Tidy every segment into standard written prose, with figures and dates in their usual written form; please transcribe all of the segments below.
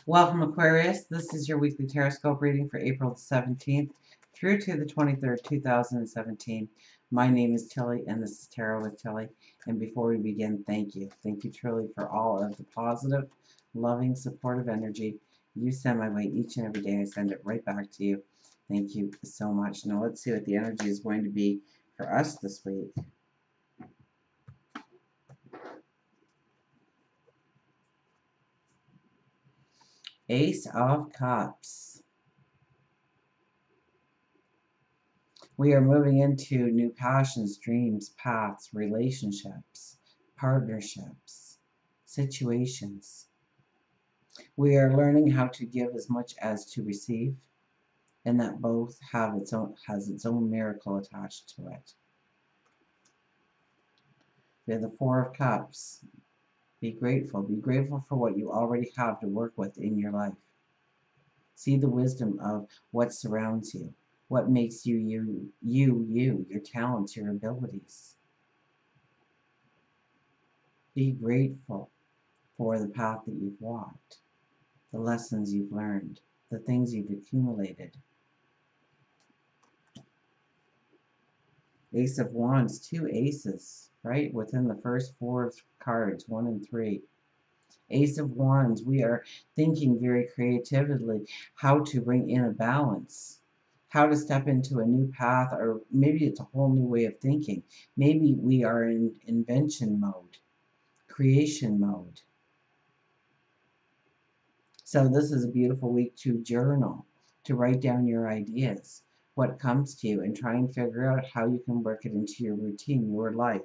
Welcome, Aquarius. This is your weekly Tarotscope reading for April the 17th through to the 23rd, 2017. My name is Tilly, and this is Tarot with Tilly. And before we begin, thank you. Thank you truly for all of the positive, loving, supportive energy you send my way each and every day. I send it right back to you. Thank you so much. Now let's see what the energy is going to be for us this week. Ace of Cups. We are moving into new passions, dreams, paths, relationships, partnerships, situations. We are learning how to give as much as to receive, and that both has its own miracle attached to it. We have the Four of Cups. Be grateful. Be grateful for what you already have to work with in your life. See the wisdom of what surrounds you. What makes you, your talents, your abilities. Be grateful for the path that you've walked, the lessons you've learned, the things you've accumulated. Ace of Wands, two aces, right? Within the first four cards, 1 and 3. Ace of Wands, we are thinking very creatively how to bring in a balance, how to step into a new path, or maybe it's a whole new way of thinking. Maybe we are in invention mode, creation mode. So this is a beautiful week to journal, to write down your ideas, what comes to you, and try and figure out how you can work it into your routine, your life.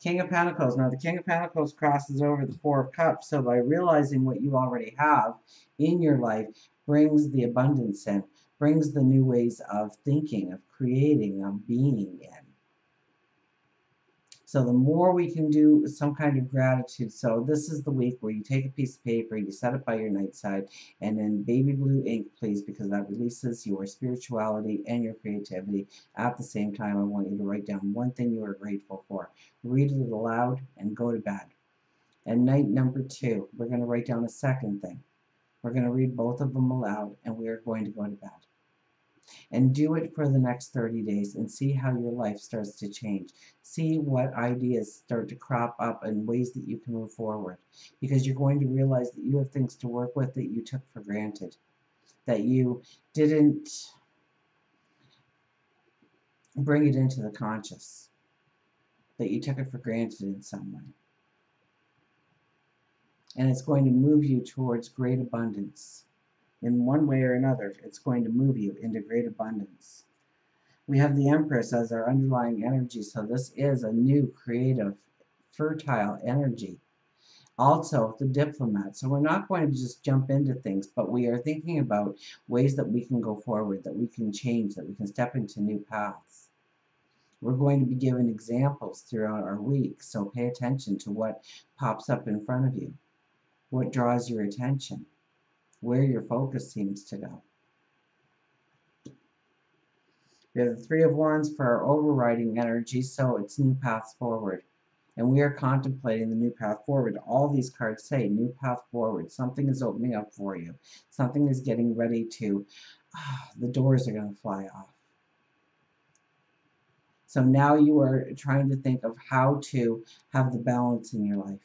King of Pentacles. Now, the King of Pentacles crosses over the Four of Cups. So by realizing what you already have in your life brings the abundance in, brings the new ways of thinking, of creating, of being in. So the more we can do some kind of gratitude. So this is the week where you take a piece of paper, you set it by your nightside, and in baby blue ink, please, because that releases your spirituality and your creativity. At the same time, I want you to write down one thing you are grateful for. Read it aloud and go to bed. And night number 2, we're going to write down a second thing. We're going to read both of them aloud, and we are going to go to bed. And do it for the next 30 days and see how your life starts to change. See what ideas start to crop up and ways that you can move forward. Because you're going to realize that you have things to work with that you took for granted. That you didn't bring it into the conscious. That you took it for granted in some way. And it's going to move you towards great abundance. In one way or another, it's going to move you into great abundance. We have the Empress as our underlying energy, so this is a new, creative, fertile energy. Also, the Diplomat. So we're not going to just jump into things, but we are thinking about ways that we can go forward, that we can change, that we can step into new paths. We're going to be given examples throughout our week, so pay attention to what pops up in front of you, what draws your attention, where your focus seems to go. We have the Three of Wands for our overriding energy, so it's new paths forward. And we are contemplating the new path forward. All these cards say new path forward. Something is opening up for you. Something is getting ready to, the doors are going to fly off. So now you are trying to think of how to have the balance in your life.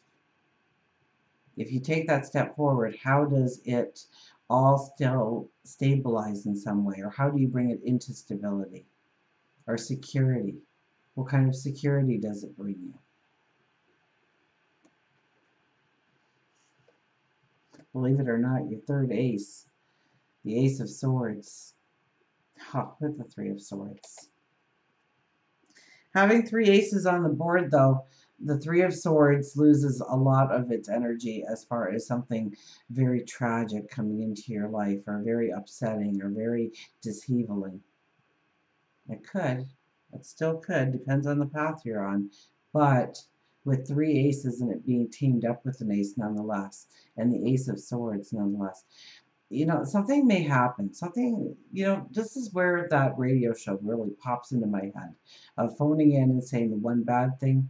If you take that step forward, how does it all still stabilize in some way? Or how do you bring it into stability or security? What kind of security does it bring you? Believe it or not, your third ace, the Ace of Swords, with the Three of Swords. Having 3 aces on the board, though, the Three of Swords loses a lot of its energy as far as something very tragic coming into your life, or very upsetting, or very disheveling. It could. It still could. Depends on the path you're on. But with 3 aces and it being teamed up with an ace nonetheless, and the Ace of Swords nonetheless, you know, something may happen. Something, you know, this is where that radio show really pops into my head of phoning in and saying the one bad thing.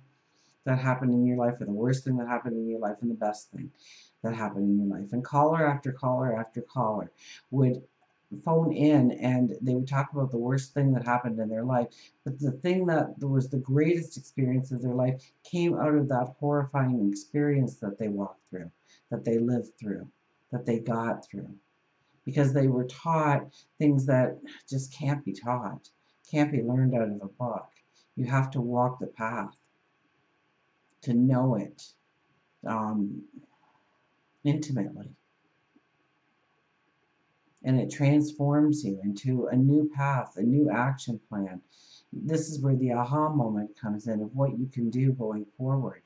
that happened in your life, or the worst thing that happened in your life, and the best thing that happened in your life. And caller after caller after caller would phone in, and they would talk about the worst thing that happened in their life, but the thing that was the greatest experience of their life came out of that horrifying experience that they walked through, that they lived through, that they got through, because they were taught things that just can't be taught, can't be learned out of a book. You have to walk the path to know it um, intimately. And it transforms you into a new path, a new action plan. This is where the aha moment comes in of what you can do going forward.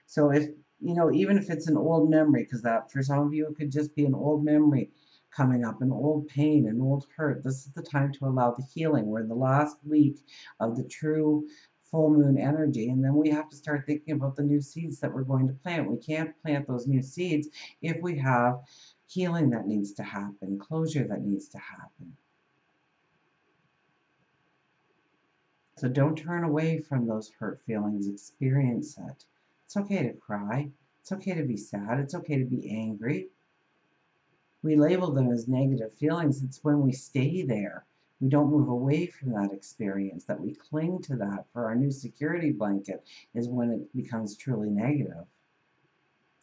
So if, even if it's an old memory, because that for some of you it could just be an old memory coming up, an old pain, an old hurt, this is the time to allow the healing. We're in the last week of the true full moon energy, and then we have to start thinking about the new seeds that we're going to plant. We can't plant those new seeds if we have healing that needs to happen, closure that needs to happen. So don't turn away from those hurt feelings. Experience it. It's okay to cry. It's okay to be sad. It's okay to be angry. We label them as negative feelings. It's when we stay there, we don't move away from that experience, that we cling to that for our new security blanket, is when it becomes truly negative.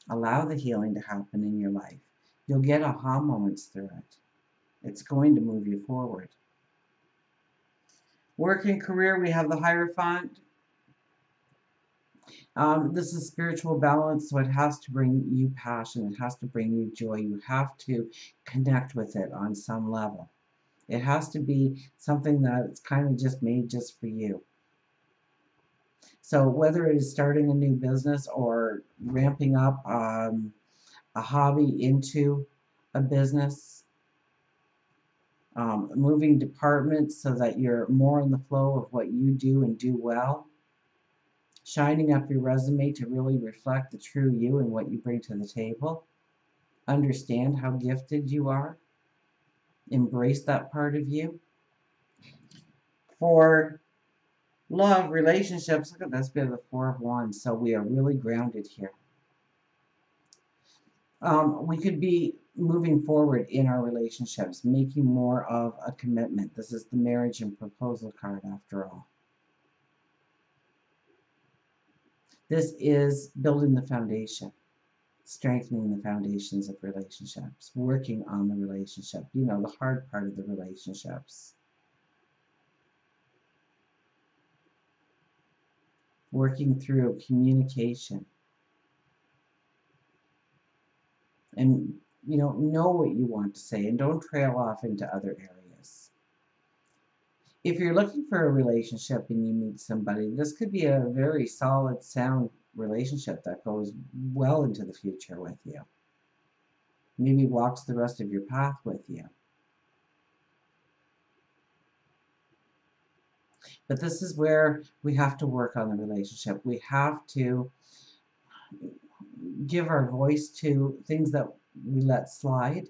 Allow the healing to happen in your life. You'll get aha moments through it. It's going to move you forward. Work and career, we have the Hierophant. This is spiritual balance, so it has to bring you passion. It has to bring you joy. You have to connect with it on some level. It has to be something that's kind of just made just for you. So whether it is starting a new business or ramping up a hobby into a business, moving departments so that you're more in the flow of what you do and do well, shining up your resume to really reflect the true you and what you bring to the table. Understand how gifted you are. Embrace that part of you. For love, relationships, look at this, we have the Four of Wands, so we are really grounded here. We could be moving forward in our relationships, making more of a commitment. This is the marriage and proposal card after all. This is building the foundation, strengthening the foundations of relationships, working on the relationship, the hard part of the relationships. Working through communication. And, know what you want to say and don't trail off into other areas. If you're looking for a relationship and you meet somebody, this could be a very solid, sound relationship that goes well into the future with you. Maybe walks the rest of your path with you. But this is where we have to work on the relationship. We have to give our voice to things that we let slide.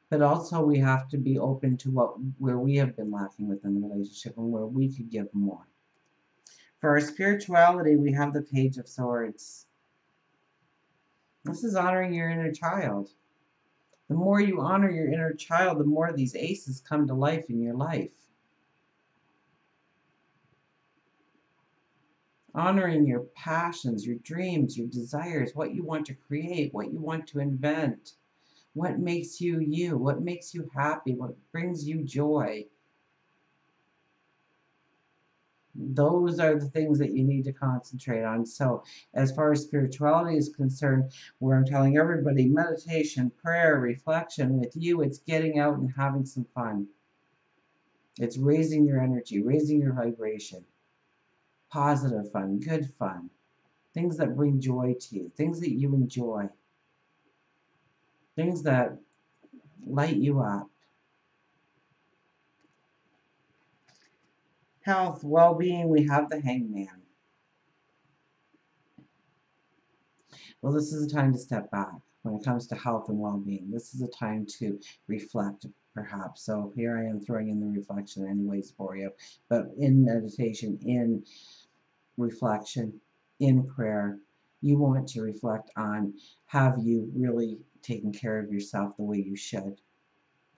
But also we have to be open to where we have been lacking within the relationship and where we could give more. For our spirituality, we have the Page of Swords. This is honoring your inner child. The more you honor your inner child, the more these aces come to life in your life. Honoring your passions, your dreams, your desires, what you want to create, what you want to invent, what makes you you, what makes you happy, what brings you joy. Those are the things that you need to concentrate on. So as far as spirituality is concerned, where I'm telling everybody, meditation, prayer, reflection, with you, it's getting out and having some fun. It's raising your energy, raising your vibration. Positive fun, good fun. Things that bring joy to you, things that you enjoy. Things that light you up. Health, well-being, we have the Hangman. Well, this is a time to step back when it comes to health and well-being. This is a time to reflect, perhaps. So here I am throwing in the reflection anyways for you. But in meditation, in reflection, in prayer, you want to reflect on, have you really taken care of yourself the way you should?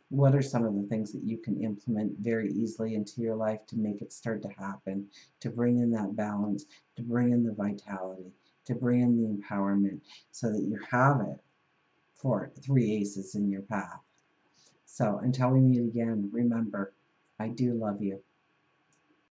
What are some of the things that you can implement very easily into your life to make it start to happen, to bring in that balance, to bring in the vitality, to bring in the empowerment, so that you have it for 3 aces in your path? So until we meet again, remember, I do love you.